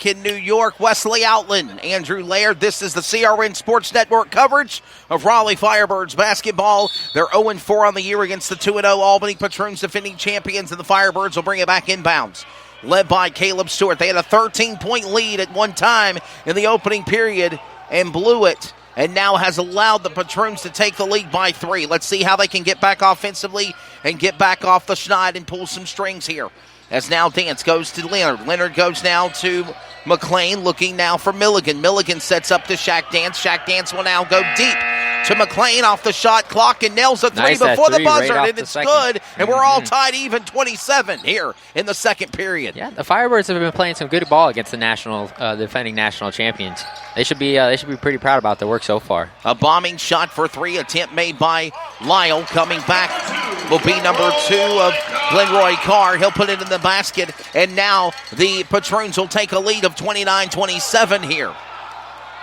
In New York, Wesley Outland, Andrew Laird. This is the CRN Sports Network coverage of Raleigh Firebirds basketball. They're 0-4 on the year against the 2-0 Albany Patroons, defending champions, and the Firebirds will bring it back inbounds. Led by Caleb Stewart. They had a 13-point lead at one time in the opening period and blew it, and now has allowed the Patroons to take the lead by 3. Let's see how they can get back offensively and get back off the schneid and pull some strings here. As now Dance goes to Leonard. Leonard goes now to McLean, looking now for Milligan. Milligan sets up to Shaq Dance. Shaq Dance will now go deep to McLean off the shot clock and nails a three before the buzzer, and it's good. And we're all tied even 27 here in the second period. Yeah, the Firebirds have been playing some good ball against the defending national champions. They should be pretty proud about their work so far. A bombing shot for 3, attempt made by Lyle. Coming back will be number 2 of Glenroy Carr. He'll put it in the basket, and now the Patroons will take a lead of 29-27 here.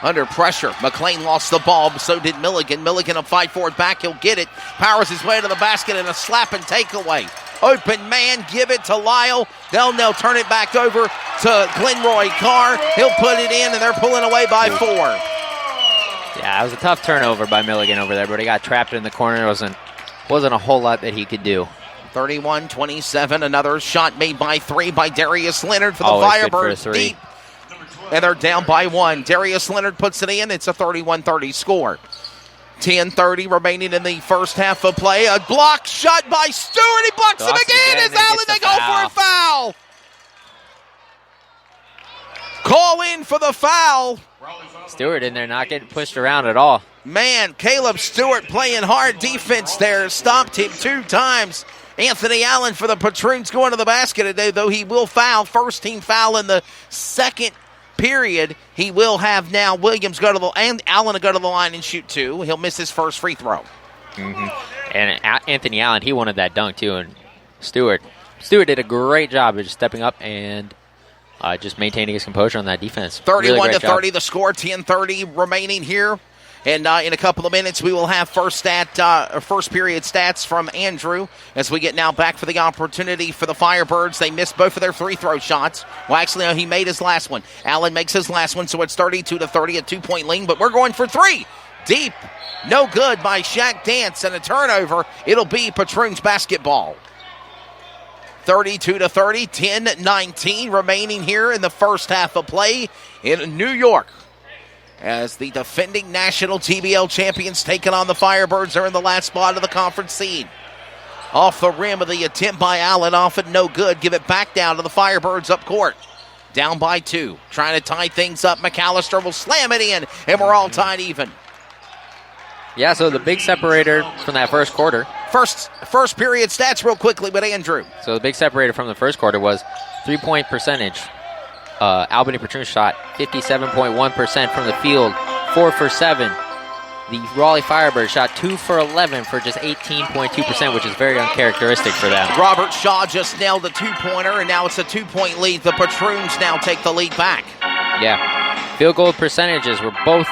Under pressure, McLean lost the ball, but so did Milligan. Milligan will fight for it back. He'll get it. Powers his way to the basket and a slap and takeaway. Open man, give it to Lyle. They'll turn it back over to Glenroy Carr. He'll put it in, and they're pulling away by 4. Yeah, it was a tough turnover by Milligan over there, but he got trapped in the corner. It wasn't a whole lot that he could do. 31-27, another shot made by 3 by Darius Leonard for the Firebirds deep. And they're down by 1. Darius Leonard puts it in. It's a 31-30 score. 10:30 remaining in the first half of play. A block shot by Stewart. He blocks him again. As Allen, they go for a foul. Call in for the foul. Stewart in there not getting pushed around at all. Man, Caleb Stewart playing hard defense there. Stopped him 2 times. Anthony Allen for the Patroons going to the basket today, though he will foul. First team foul in the second period. He will have now Williams go to the and Allen to go to the line and shoot 2. He'll miss his first free throw. And Anthony Allen, he wanted that dunk too. And Stewart did a great job of just stepping up and just maintaining his composure on that defense. 31-30 the score. 10:30 remaining here. And in a couple of minutes, we will have first period stats from Andrew as we get now back for the opportunity for the Firebirds. They missed both of their free throw shots. Well, actually, no, he made his last one. Allen makes his last one, so it's 32-30, a 2-point lead. But we're going for 3. Deep. No good by Shaq Dance, and a turnover. It'll be Patroons basketball. 32-30, 10-19 remaining here in the first half of play in New York. As the defending national TBL champions taking on the Firebirds are in the last spot of the conference seed. Off the rim of the attempt by Allen, off it, no good. Give it back down to the Firebirds up court. Down by 2. Trying to tie things up. McAllister will slam it in, and we're all tied even. Yeah, so the big separator from that first quarter. First period stats real quickly with Andrew. So the big separator from the first quarter was 3-point percentage. Albany Patroons shot 57.1% from the field, 4 for 7. The Raleigh Firebirds shot 2 for 11 for just 18.2%, which is very uncharacteristic for them. Robert Shaw just nailed a 2-pointer, and now it's a 2-point lead. The Patroons now take the lead back. Yeah. Field goal percentages were both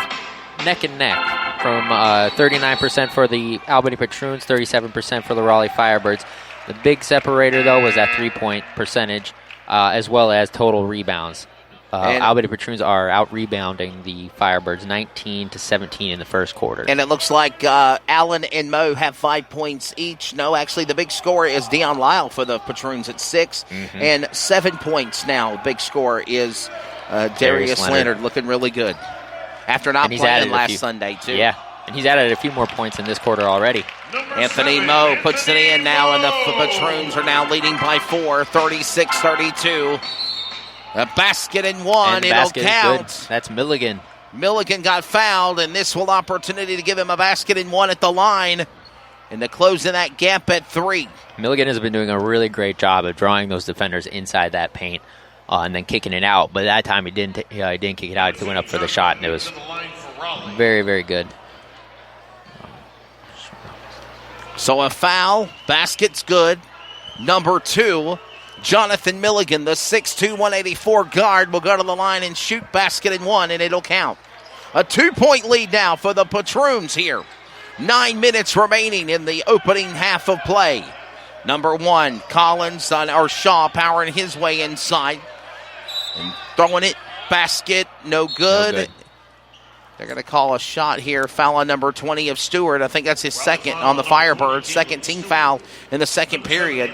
neck and neck, from 39% for the Albany Patroons, 37% for the Raleigh Firebirds. The big separator, though, was that 3-point percentage. As well as total rebounds. Albany Patroons are out-rebounding the Firebirds 19-17 in the first quarter. And it looks like Allen and Mo have 5 points each. No, actually, the big scorer is Deion Lyle for the Patroons at 6. And 7 points now. Big scorer is Darius Leonard, looking really good. After not playing last Sunday, too. Yeah, and he's added a few more points in this quarter already. Anthony Moe puts it in now, and the Patroons are now leading by 4, 36-32. A basket and 1, it'll count. That's Milligan. Milligan got fouled, and this will opportunity to give him a basket and 1 at the line, and to close in that gap at 3. Milligan has been doing a really great job of drawing those defenders inside that paint and then kicking it out. But that time he didn't kick it out. He went up for the shot, and it was very, very good. So a foul, basket's good. Number 2, Jonathan Milligan, the 6'2", 184 guard, will go to the line and shoot basket and 1, and it'll count. A 2-point lead now for the Patroons here. 9 minutes remaining in the opening half of play. Number 1, Shaw powering his way inside. And throwing it Basket, no good. They're going to call a shot here. Foul on number 20 of Stewart. I think that's his second on the Firebirds. Second team foul in the second period.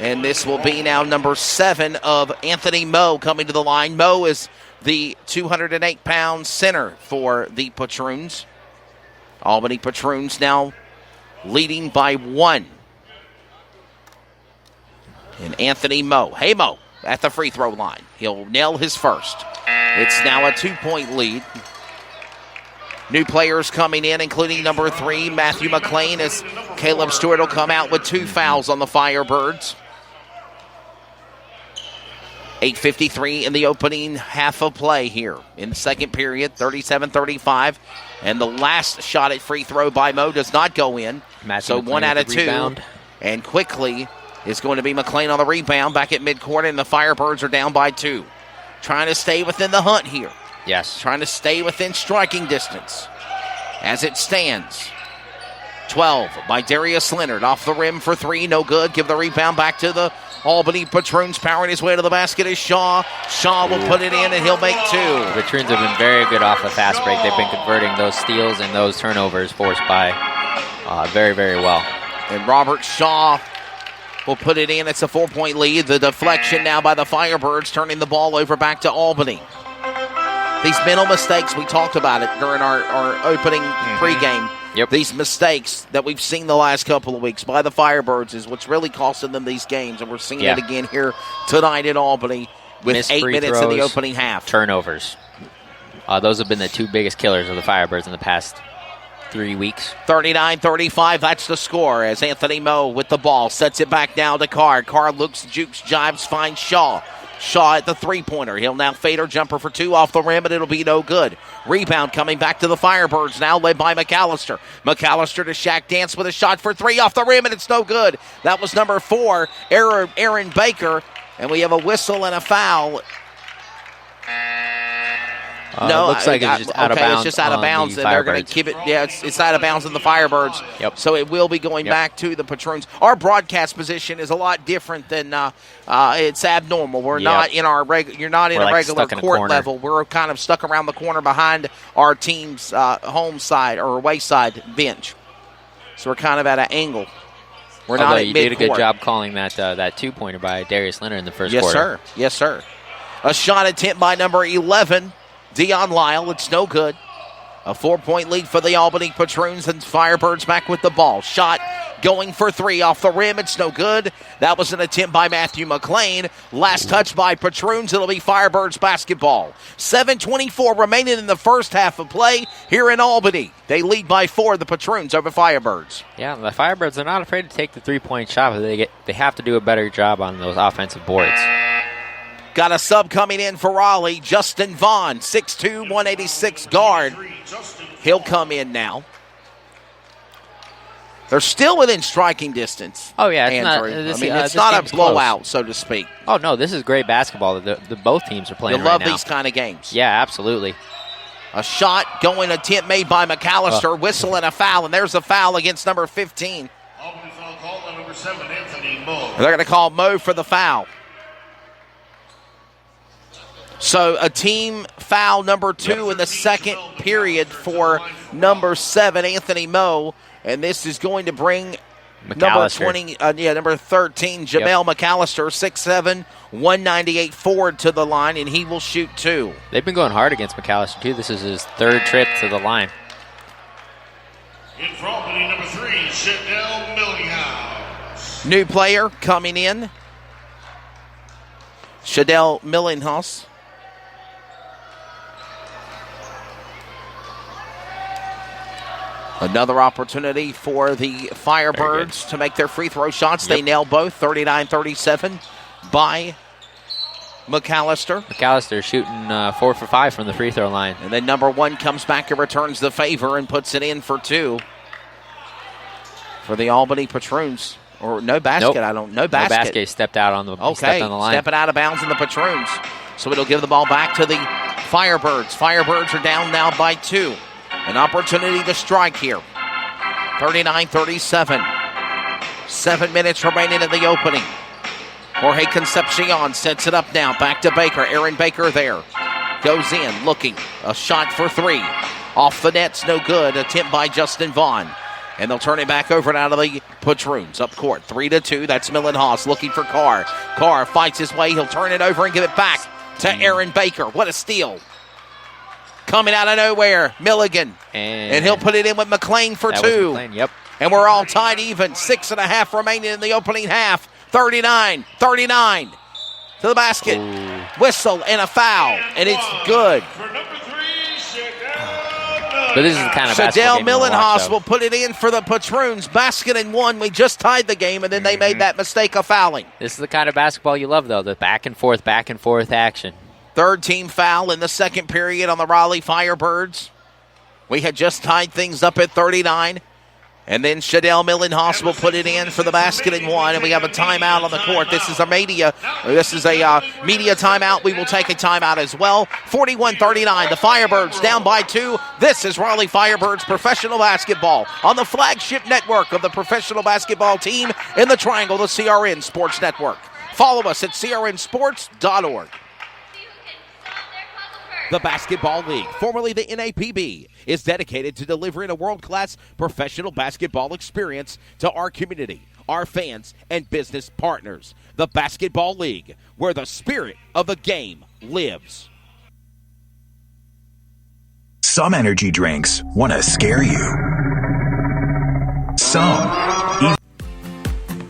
And this will be now number 7 of Anthony Moe coming to the line. Moe is the 208-pound center for the Patroons. Albany Patroons now leading by 1. And Anthony Moe. Hey, Moe, at the free throw line. He'll nail his first. It's now a 2-point lead. New players coming in, including number 3, Matthew McLean, as Caleb Stewart will come out with 2 fouls on the Firebirds. 8:53 in the opening half of play here in the second period, 37-35. And the last shot at free throw by Moe does not go in. Matthew so McLean 1 out of 2. Rebound. And quickly is going to be McLean on the rebound back at midcourt, and the Firebirds are down by 2. Trying to stay within the hunt here. Yes. Trying to stay within striking distance. As it stands, 12 by Darius Leonard. Off the rim for 3, no good. Give the rebound back to the Albany Patroons. Powering his way to the basket is Shaw. Shaw will put it in, and he'll make 2. The Patroons have been very good off the fast break. They've been converting those steals and those turnovers forced by very, very well. And Robert Shaw will put it in. It's a 4-point lead. The deflection now by the Firebirds, turning the ball over back to Albany. These mental mistakes, we talked about it during our opening pregame. Yep. These mistakes that we've seen the last couple of weeks by the Firebirds is what's really costing them these games. And we're seeing it again here tonight in Albany with Missed 8 free minutes throws, in the opening half. Turnovers. Those have been the 2 biggest killers of the Firebirds in the past 3 weeks. 39-35, that's the score as Anthony Moe with the ball. Sets it back down to Carr. Carr looks, jukes, jives, finds Shaw. Shaw at the three-pointer. He'll now fade or jumper for 2 off the rim, and it'll be no good. Rebound coming back to the Firebirds, now led by McAllister. McAllister to Shaq Dance with a shot for 3 off the rim, and it's no good. That was number 4, Aaron Baker, and we have a whistle and a foul. No, looks like it's just out of bounds. It's just out of bounds, and they're going to keep it. Yeah, it's out of bounds in the Firebirds. Yep. So it will be going back to the Patroons. Our broadcast position is a lot different than it's abnormal. We're not in our you're not in a regular court level. We're kind of stuck around the corner behind our team's home side or away side bench. So we're kind of at an angle. We're not at you mid-court. did a good job calling that 2-pointer by Darius Leonard in the first quarter. Yes, sir. Yes, sir. A shot attempt by number 11. Dion Lyle, it's no good. A 4-point lead for the Albany Patroons, and Firebirds back with the ball. Shot going for 3 off the rim. It's no good. That was an attempt by Matthew McLean. Last touch by Patroons. It'll be Firebirds basketball. 7:24 remaining in the first half of play here in Albany. They lead by 4, the Patroons over Firebirds. Yeah, the Firebirds are not afraid to take the 3-point shot, but they have to do a better job on those offensive boards. Got a sub coming in for Raleigh. Justin Vaughn, 6'2", 186 guard. He'll come in now. They're still within striking distance. Oh, yeah. It's not a blowout, close, so to speak. Oh, no, this is great basketball that both teams are playing You love right now. these kind of games. Yeah, absolutely. A shot going, attempt made by McAllister. Whistle and a foul, and there's a foul against number 15. Albany foul call on number 7, Anthony Moe. They're going to call Moe for the foul. So a team foul number 2 in the second period for number 7, Anthony Moe. And this is going to bring number 13, Jamel McAllister, 6'7", 198 forward to the line, and he will shoot 2. They've been going hard against McAllister, too. This is his 3rd trip to the line. In for Albany, number 3, Shadell Millinghouse. New player coming in, Shadell Millinghouse. Another opportunity for the Firebirds to make their free throw shots. They nail both, 39-37 by McAllister. McAllister shooting 4 for 5 from the free throw line. And then number 1 comes back and returns the favor and puts it in for 2 for the Albany Patroons. Or no basket, Nope. No basket. No basket, stepped out on the line. Stepping out of bounds in the Patroons. So it'll give the ball back to the Firebirds. Firebirds are down now by 2. An opportunity to strike here. 39-37. 7 minutes remaining in the opening. Jorge Concepcion sets it up now. Back to Baker. Aaron Baker there. Goes in, looking. A shot for three. Off the net's no good. Attempt by Justin Vaughn. And they'll turn it back over and out of the Patroons. Up court, 3-2. That's Millenhaus looking for Carr. Carr fights his way. He'll turn it over and give it back to Aaron Baker. What a steal. Coming out of nowhere, Milligan. And he'll put it in with McLean for two. McLean, yep. And we're all tied even. 6.5 remaining in the opening half. 39 to the basket. Ooh. Whistle and a foul. And it's good. But this is the kind of basketball Shadell game you wanna watch, Millenhaus though. will put it in for the Patroons. Basket and one. We just tied the game, and then they made that mistake of fouling. This is the kind of basketball you love, though, the back and forth action. Third team foul in the second period on the Raleigh Firebirds. We had just tied things up at 39. And then Shadell Millenhaus will put it in for the basket and one, and we have a timeout on the court. This is a media timeout. We will take a timeout as well. 41-39, the Firebirds down by two. This is Raleigh Firebirds professional basketball on the flagship network of the professional basketball team in the Triangle, the CRN Sports Network. Follow us at crnsports.org. The Basketball League, formerly the NAPB, is dedicated to delivering a world-class professional basketball experience to our community, our fans, and business partners. The Basketball League, where the spirit of the game lives. Some energy drinks want to scare you. Some.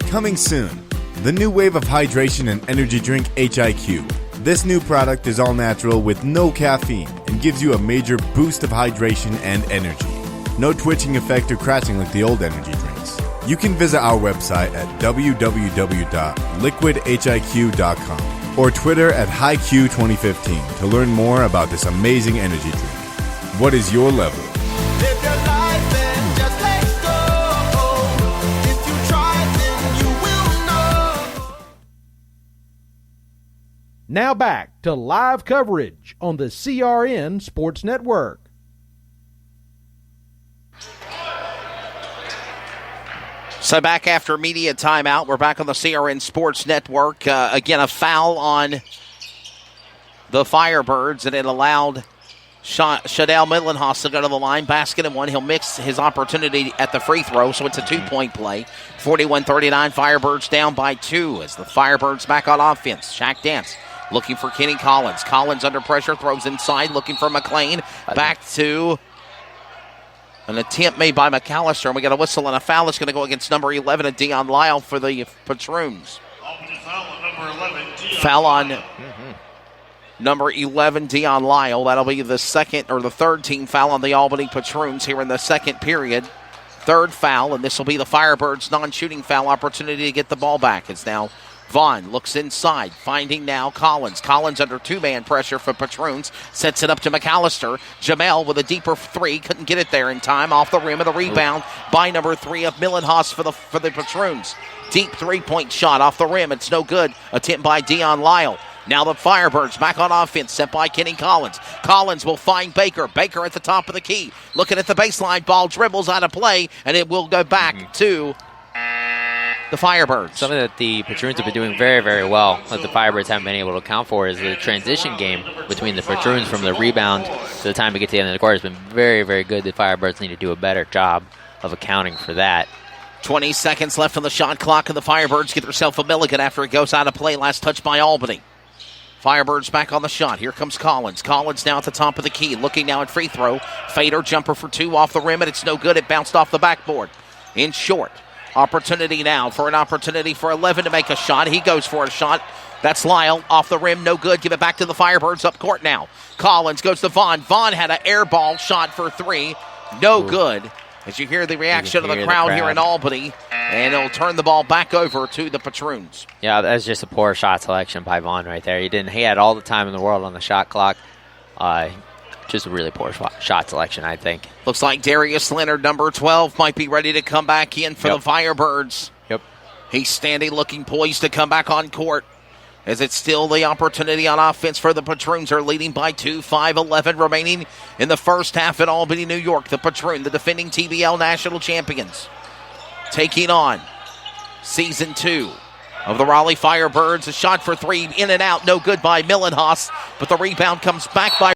Coming soon, the new wave of hydration and energy drink HIQ. This new product is all natural with no caffeine and gives you a major boost of hydration and energy. No twitching effect or crashing like the old energy drinks. You can visit our website at www.liquidhiq.com or Twitter at HiQ2015 to learn more about this amazing energy drink. What is your level? Live your life and just let go. If you try, then you will know. Now back to live coverage on the CRN Sports Network. So back after media timeout, we're back on the CRN Sports Network. Again, a foul on the Firebirds, and it allowed Shadell Millenhaus to go to the line. Basket and one. He'll mix his opportunity at the free throw, so it's a two-point play. 41-39, Firebirds down by two as the Firebirds back on offense. Shaq Dance looking for Kenny Collins. Collins under pressure, throws inside, looking for McLean. Back to an attempt made by McAllister, and we got a whistle and a foul. It's going to go against number 11 and Dion Lyle for the Patroons. Foul on number 11, Dion Lyle. That'll be the second or the third team foul on the Albany Patroons here in the second period. Third foul, and this will be the Firebirds' non-shooting foul opportunity to get the ball back. It's now Vaughn looks inside, finding now Collins. Collins under two-man pressure for Patroons. Sets it up to McAllister. Jamel with a deeper three. Couldn't get it there in time. Off the rim of the rebound by number 3 of Millenhaus for the Patroons. Deep three-point shot off the rim. It's no good. Attempt by Dion Lyle. Now the Firebirds back on offense, sent by Kenny Collins. Collins will find Baker. Baker at the top of the key. Looking at the baseline. Ball dribbles out of play, and it will go back to the Firebirds. Something that the Patroons have been doing very, very well that the Firebirds haven't been able to account for is the transition game between the Patroons from the rebound to the time to get to the end of the court has been very, very good. The Firebirds need to do a better job of accounting for that. 20 seconds left on the shot clock, and the Firebirds get themselves a milligan after it goes out of play. Last touch by Albany. Firebirds back on the shot. Here comes Collins. Collins now at the top of the key. Looking now at free throw. Fader jumper for two off the rim, and it's no good. It bounced off the backboard. In short. Opportunity now for an opportunity for 11 to make a shot. He goes for a shot. That's Lyle off the rim. No good. Give it back to the Firebirds up court now. Collins goes to Vaughn. Vaughn had an air ball shot for three. No good. As you hear the reaction of the crowd here in Albany. And it'll turn the ball back over to the Patroons. Yeah, that's just a poor shot selection by Vaughn right there. He had all the time in the world on the shot clock. Just a really poor shot selection, I think. Looks like Darius Leonard, number 12, might be ready to come back in for the Firebirds. Yep. He's standing, looking poised to come back on court. As it's still the opportunity on offense for the Patroons are leading by 2, 5:11 remaining in the first half at Albany, New York. The Patroon, the defending TBL national champions, taking on Season 2 of the Raleigh Firebirds. A shot for three, in and out, no good by Millenhaus, but the rebound comes back by